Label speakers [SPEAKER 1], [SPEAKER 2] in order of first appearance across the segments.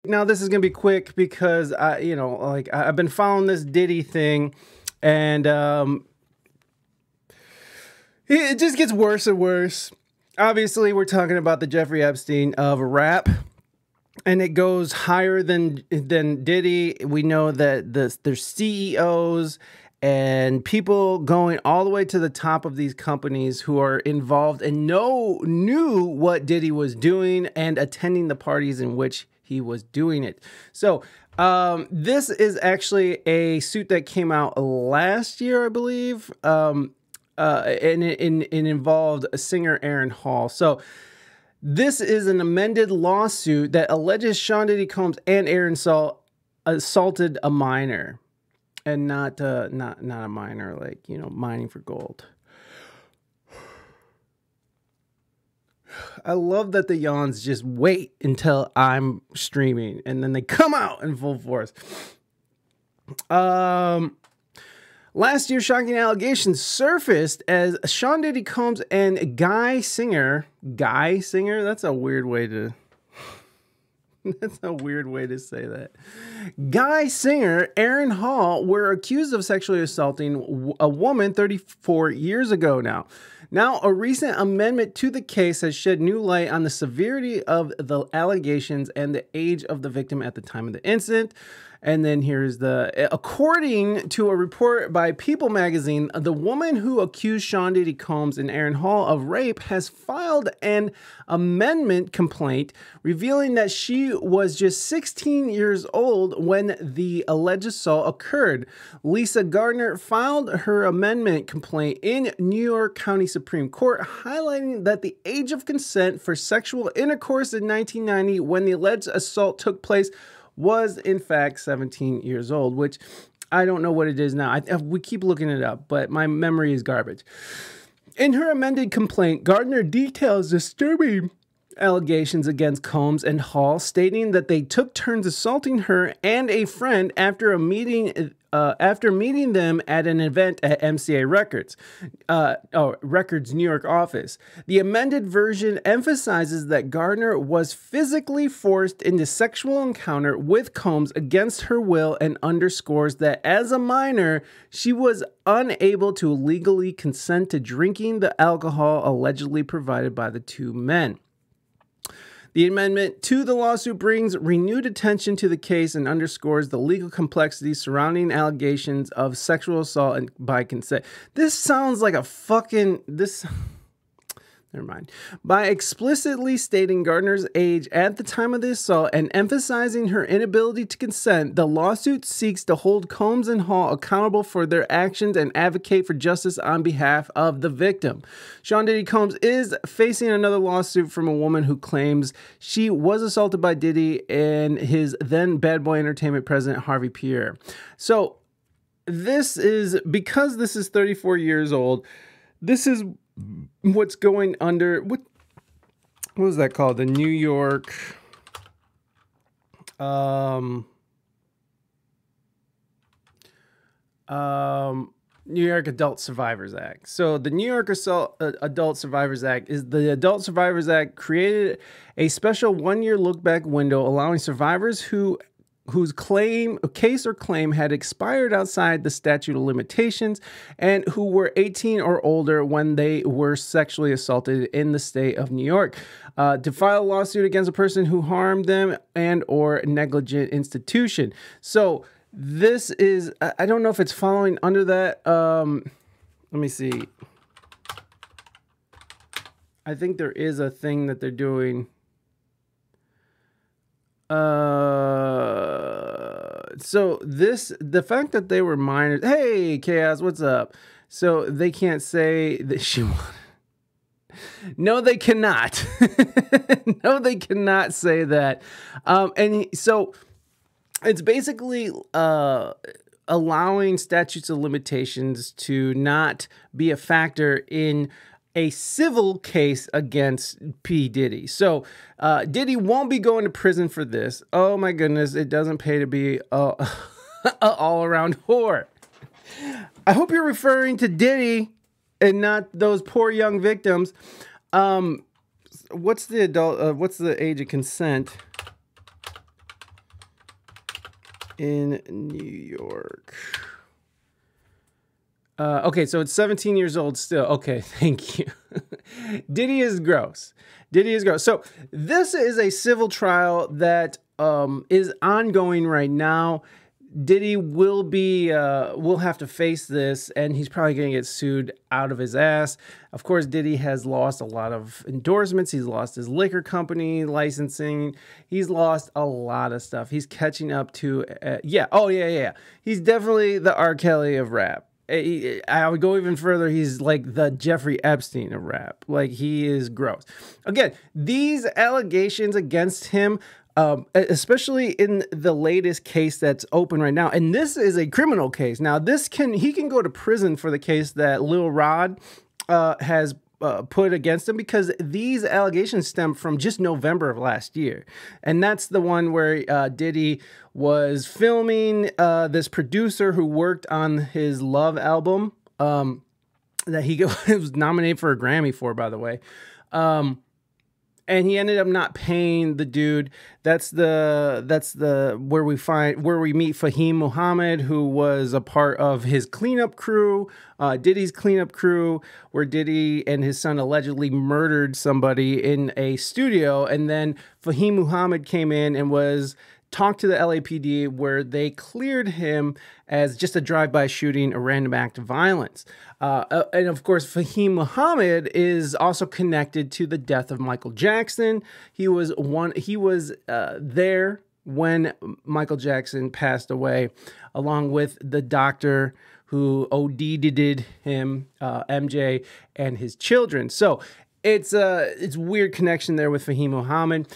[SPEAKER 1] Now this is gonna be quick because I've been following this Diddy thing, and it just gets worse and worse. Obviously, we're talking about the Jeffrey Epstein of rap, and it goes higher than Diddy. We know that there's CEOs and people going all the way to the top of these companies who are involved and knew what Diddy was doing and attending the parties in which he was doing it. So this is actually a suit that came out last year, I believe, and it involved a singer, Aaron Hall. So this is an amended lawsuit that alleges Sean Diddy Combs and Aaron Saul assaulted a minor. And not a minor, like, mining for gold. I love that the yawns just wait until I'm streaming and then they come out in full force. Last year, shocking allegations surfaced as Sean Diddy Combs and Guy Singer, that's a weird way to... That's a weird way to say that. Guy Singer, Aaron Hall, were accused of sexually assaulting a woman 34 years ago now. Now, a recent amendment to the case has shed new light on the severity of the allegations and the age of the victim at the time of the incident. And then here's according to a report by People magazine, the woman who accused Sean Diddy Combs and Aaron Hall of rape has filed an amendment complaint revealing that she was just 16 years old when the alleged assault occurred. Lisa Gardner filed her amendment complaint in New York County Supreme Court, highlighting that the age of consent for sexual intercourse in 1990 when the alleged assault took place was in fact 17 years old, which I don't know what it is now. We keep looking it up, but my memory is garbage. In her amended complaint, Gardner details disturbing allegations against Combs and Hall, stating that they took turns assaulting her and a friend after meeting them at an event at MCA Records New York office. The amended version emphasizes that Gardner was physically forced into sexual encounter with Combs against her will and underscores that as a minor, she was unable to legally consent to drinking the alcohol allegedly provided by the two men. The amendment to the lawsuit brings renewed attention to the case and underscores the legal complexities surrounding allegations of sexual assault and by consent. This sounds like a fucking... Never mind. By explicitly stating Gardner's age at the time of the assault and emphasizing her inability to consent, the lawsuit seeks to hold Combs and Hall accountable for their actions and advocate for justice on behalf of the victim. Sean Diddy Combs is facing another lawsuit from a woman who claims she was assaulted by Diddy and his then Bad Boy Entertainment president, Harvey Pierre. So this is, because this is 34 years old, this is what's going under, what was that called? The New York, New York Adult Survivors Act. So the New York Adult Survivors Act is the Adult Survivors Act created a special 1-year look back window allowing survivors whose case or claim had expired outside the statute of limitations and who were 18 or older when they were sexually assaulted in the state of New York, to file a lawsuit against a person who harmed them and or negligent institution. So this is, I don't know if it's following under that. Let me see. I think there is a thing that they're doing. So the fact that they were minors, hey, Chaos, what's up? So they can't say that she wanted. No, they cannot. No, they cannot say that. So it's basically allowing statutes of limitations to not be a factor in a civil case against P. Diddy. So Diddy won't be going to prison for this. Oh my goodness, it doesn't pay to be a all-around whore. I hope you're referring to Diddy and not those poor young victims. What's the age of consent? in New York. Okay, so it's 17 years old still. Okay, thank you. Diddy is gross. Diddy is gross. So this is a civil trial that is ongoing right now. Diddy will have to face this, and he's probably going to get sued out of his ass. Of course, Diddy has lost a lot of endorsements. He's lost his liquor company licensing. He's lost a lot of stuff. He's catching up to, yeah. He's definitely the R. Kelly of rap. I would go even further. He's like the Jeffrey Epstein of rap. Like, he is gross. Again, these allegations against him, especially in the latest case that's open right now, and this is a criminal case. Now, he can go to prison for the case that Lil Rod has put against him, because these allegations stem from just November of last year. And that's the one where Diddy was filming this producer who worked on his Love album that he was nominated for a Grammy for, by the way. And he ended up not paying the dude. That's where we meet Fahim Muhammad, who was a part of his cleanup crew, Diddy's cleanup crew, where Diddy and his son allegedly murdered somebody in a studio. And then Fahim Muhammad came in and talked to the LAPD, where they cleared him as just a drive-by shooting, a random act of violence. And of course, Fahim Muhammad is also connected to the death of Michael Jackson. He was there when Michael Jackson passed away, along with the doctor who OD'd him, MJ, and his children. So it's weird connection there with Fahim Muhammad.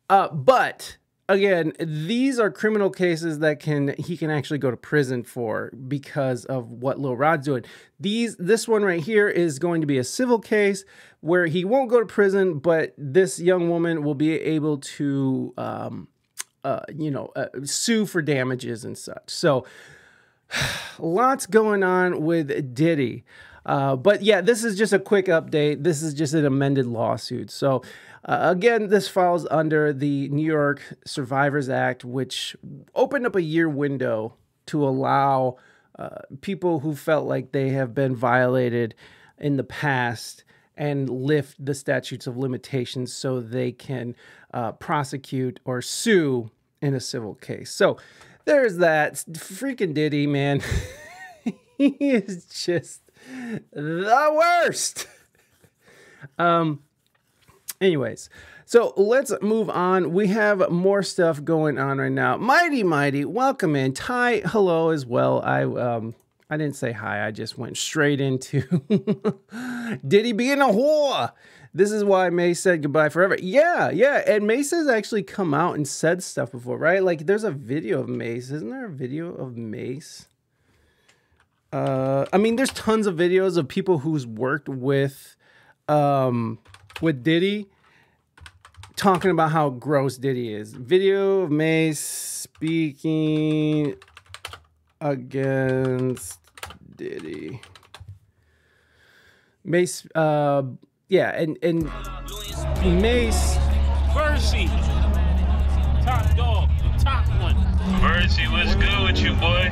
[SPEAKER 1] But again, these are criminal cases that he can actually go to prison for because of what Lil Rod's doing. This one right here is going to be a civil case where he won't go to prison, but this young woman will be able to, sue for damages and such. So lots going on with Diddy. But yeah, this is just a quick update. This is just an amended lawsuit. So again, this falls under the New York Survivors Act, which opened up a year window to allow people who felt like they have been violated in the past and lift the statutes of limitations so they can prosecute or sue in a civil case. So there's that. Freaking Diddy, man. He is just the worst. Anyways, so let's move on. We have more stuff going on right now. Mighty, welcome in. Ty, hello as well. I didn't say hi. I just went straight into Diddy being a whore. This is why Mace said goodbye forever. Yeah. And Mace has actually come out and said stuff before, right? Like, there's a video of Mace. Isn't there a video of Mace? I mean, there's tons of videos of people who's worked with Diddy talking about how gross Diddy is. Video of Mace speaking against Diddy. Mace, and Mace.
[SPEAKER 2] Versi, top dog, the top one.
[SPEAKER 3] Versi, what's good with you, boy?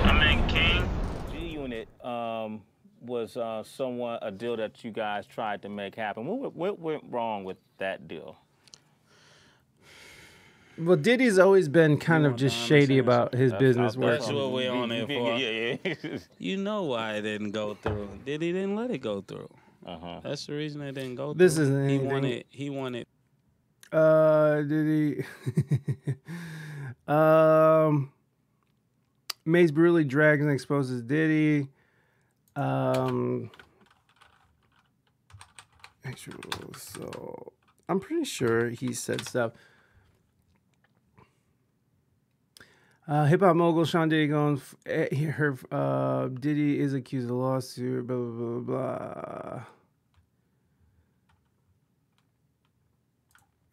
[SPEAKER 3] I'm in King.
[SPEAKER 2] G-Unit was somewhat a deal that you guys tried to make happen. What went wrong with that deal?
[SPEAKER 1] Well, Diddy's always been kind of just shady about his business work.
[SPEAKER 4] That's what we're on there for.
[SPEAKER 2] Yeah.
[SPEAKER 4] You know why it didn't go through. Diddy didn't let it go through.
[SPEAKER 2] Uh-huh.
[SPEAKER 4] That's the reason it didn't go through.
[SPEAKER 1] This isn't anything.
[SPEAKER 4] He wanted.
[SPEAKER 1] Diddy. Mace brutally drags and exposes Diddy. So I'm pretty sure he said stuff. Hip hop mogul Sean Diddy going. Diddy is accused of lawsuit. Blah blah blah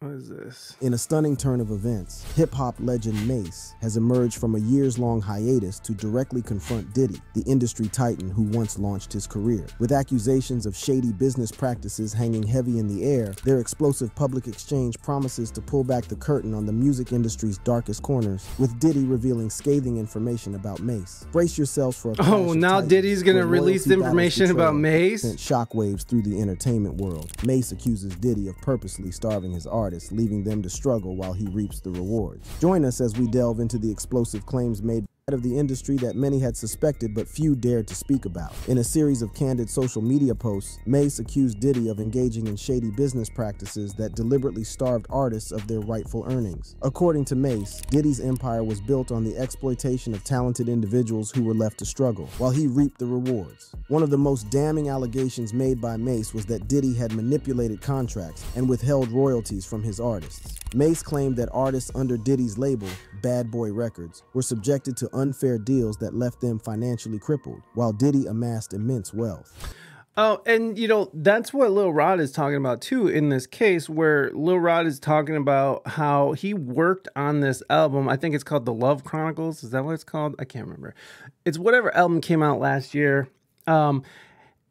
[SPEAKER 1] blah. What is this?
[SPEAKER 5] In a stunning turn of events, hip-hop legend Mace has emerged from a years-long hiatus to directly confront Diddy, the industry titan who once launched his career. With accusations of shady business practices hanging heavy in the air, their explosive public exchange promises to pull back the curtain on the music industry's darkest corners, with Diddy revealing scathing information about Mace. Brace yourselves for a clash
[SPEAKER 1] Oh,
[SPEAKER 5] of
[SPEAKER 1] now
[SPEAKER 5] titans
[SPEAKER 1] Diddy's gonna
[SPEAKER 5] where
[SPEAKER 1] release
[SPEAKER 5] loyalty
[SPEAKER 1] information
[SPEAKER 5] battles
[SPEAKER 1] about
[SPEAKER 5] betrayal
[SPEAKER 1] Mace?
[SPEAKER 5] sent shockwaves through the entertainment world. Mace accuses Diddy of purposely starving his artists, leaving them to struggle while he reaps the rewards. Join us as we delve into the explosive claims made of the industry that many had suspected but few dared to speak about. In a series of candid social media posts, Mace accused Diddy of engaging in shady business practices that deliberately starved artists of their rightful earnings. According to Mace, Diddy's empire was built on the exploitation of talented individuals who were left to struggle, while he reaped the rewards. One of the most damning allegations made by Mace was that Diddy had manipulated contracts and withheld royalties from his artists. Mace claimed that artists under Diddy's label, Bad Boy Records, were subjected to unfair deals that left them financially crippled, while Diddy amassed immense wealth.
[SPEAKER 1] Oh, and you know, that's what Lil Rod is talking about too in this case, where Lil Rod is talking about how he worked on this album. I think it's called The Love Chronicles. Is that what it's called? I can't remember. It's whatever album came out last year.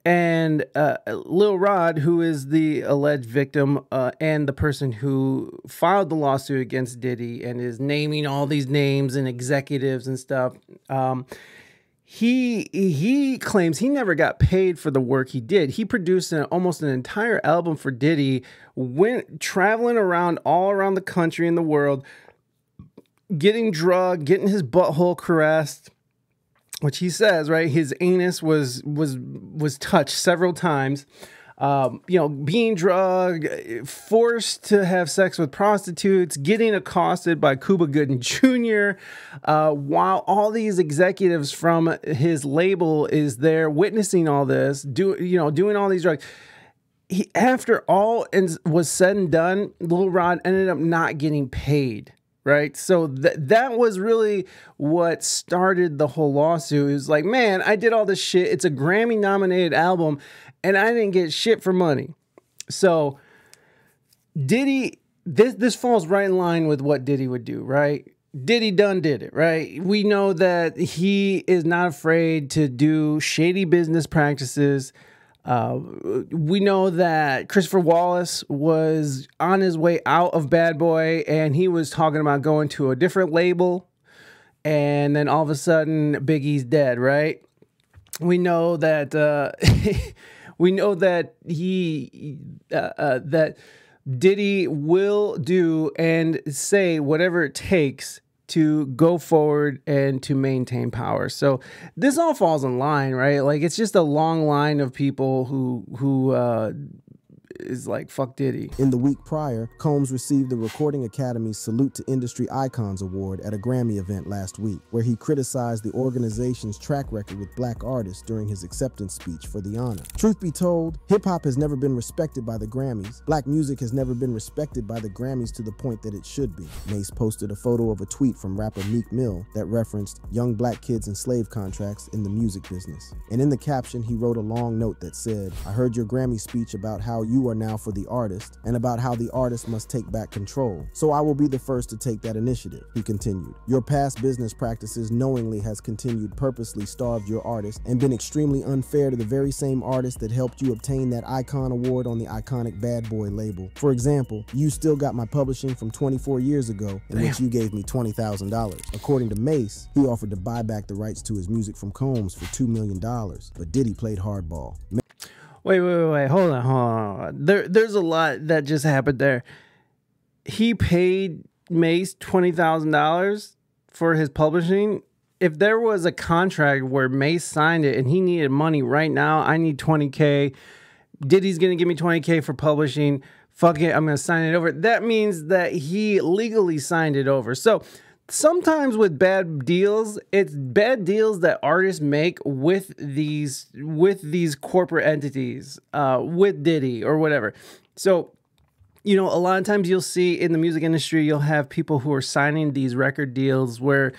[SPEAKER 1] And Lil Rod, who is the alleged victim and the person who filed the lawsuit against Diddy and is naming all these names and executives and stuff, he claims he never got paid for the work he did. He produced almost an entire album for Diddy, went traveling around all around the country and the world, getting drugged, getting his butthole caressed, which he says, right, his anus was touched several times, you know, being drugged, forced to have sex with prostitutes, getting accosted by Cuba Gooding Jr., while all these executives from his label is there witnessing all this, doing all these drugs. After all was said and done, Lil Rod ended up not getting paid. Right. So that was really what started the whole lawsuit. It was like, man, I did all this shit. It's a Grammy nominated album and I didn't get shit for money. So Diddy, this falls right in line with what Diddy would do. Right. Diddy done did it. Right. We know that he is not afraid to do shady business practices. We know that Christopher Wallace was on his way out of Bad Boy and he was talking about going to a different label, and then all of a sudden Biggie's dead, right? We know that that Diddy will do and say whatever it takes to go forward and to maintain power. So this all falls in line, right? Like, it's just a long line of people who is like, fuck Diddy.
[SPEAKER 5] In the week prior, Combs received the Recording Academy's Salute to Industry Icons Award at a Grammy event last week, where he criticized the organization's track record with black artists during his acceptance speech for the honor. Truth be told, hip-hop has never been respected by the Grammys. Black music has never been respected by the Grammys to the point that it should be. Mace posted a photo of a tweet from rapper Meek Mill that referenced young black kids in slave contracts in the music business. And in the caption, he wrote a long note that said, "I heard your Grammy speech about how you are now for the artist and about how the artist must take back control. So I will be the first to take that initiative." He continued, "Your past business practices knowingly has continued purposely starved your artist and been extremely unfair to the very same artist that helped you obtain that icon award on the iconic Bad Boy label. For example, you still got my publishing from 24 years ago in which you gave me $20,000. According to Mace, he offered to buy back the rights to his music from Combs for $2 million, but Diddy played hardball.
[SPEAKER 1] Wait. Hold on. There's a lot that just happened there. He paid Mace $20,000 for his publishing. If there was a contract where Mace signed it and he needed money right now, I need $20K. Diddy's going to give me $20K for publishing. Fuck it, I'm going to sign it over. That means that he legally signed it over. So sometimes with bad deals, it's bad deals that artists make with these corporate entities, with Diddy or whatever. So, you know, a lot of times you'll see in the music industry, you'll have people who are signing these record deals where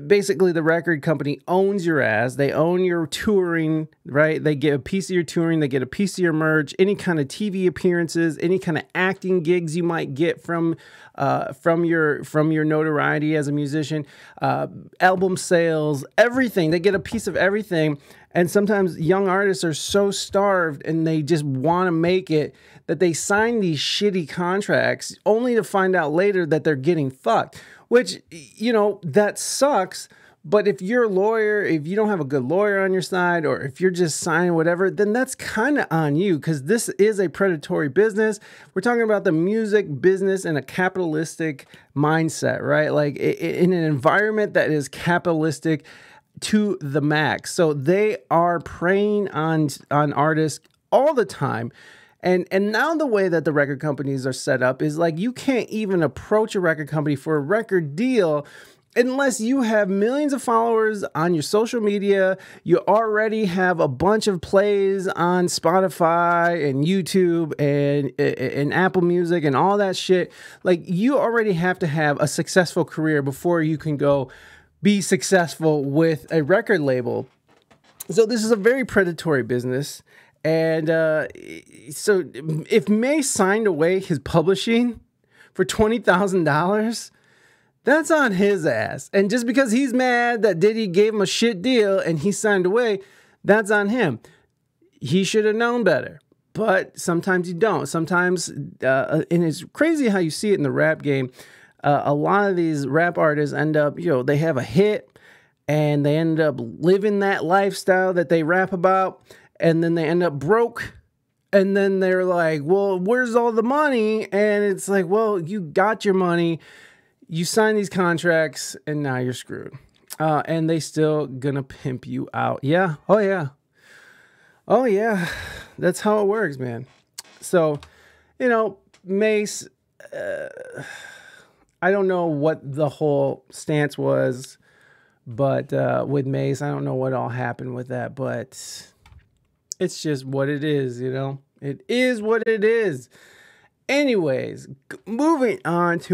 [SPEAKER 1] Basically, the record company owns your ass. They own your touring, right? They get a piece of your touring. They get a piece of your merch, any kind of TV appearances, any kind of acting gigs you might get from your notoriety as a musician, album sales, everything. They get a piece of everything. And sometimes young artists are so starved and they just want to make it that they sign these shitty contracts only to find out later that they're getting fucked, which, you know, that sucks. But if you're a lawyer, if you don't have a good lawyer on your side, or if you're just signing whatever, then that's kind of on you, because this is a predatory business. We're talking about the music business in a capitalistic mindset, right? Like in an environment that is capitalistic to the max. So they are preying on artists all the time. And now the way that the record companies are set up is like you can't even approach a record company for a record deal unless you have millions of followers on your social media, you already have a bunch of plays on Spotify and YouTube and Apple Music and all that shit. Like, you already have to have a successful career before you can go be successful with a record label. So this is a very predatory business. And so if May signed away his publishing for $20,000, that's on his ass. And just because he's mad that Diddy gave him a shit deal and he signed away, that's on him. He should have known better. But sometimes you don't. Sometimes, and it's crazy how you see it in the rap game. A lot of these rap artists end up, they have a hit and they end up living that lifestyle that they rap about. And then they end up broke. And then they're like, well, where's all the money? And it's like, well, you got your money. You sign these contracts and now you're screwed. And they still gonna pimp you out. Yeah. Oh, yeah. Oh, yeah. That's how it works, man. So, Mace, I don't know what the whole stance was, but with Mace, I don't know what all happened with that, but it's just what it is, It is what it is. Anyways, moving on to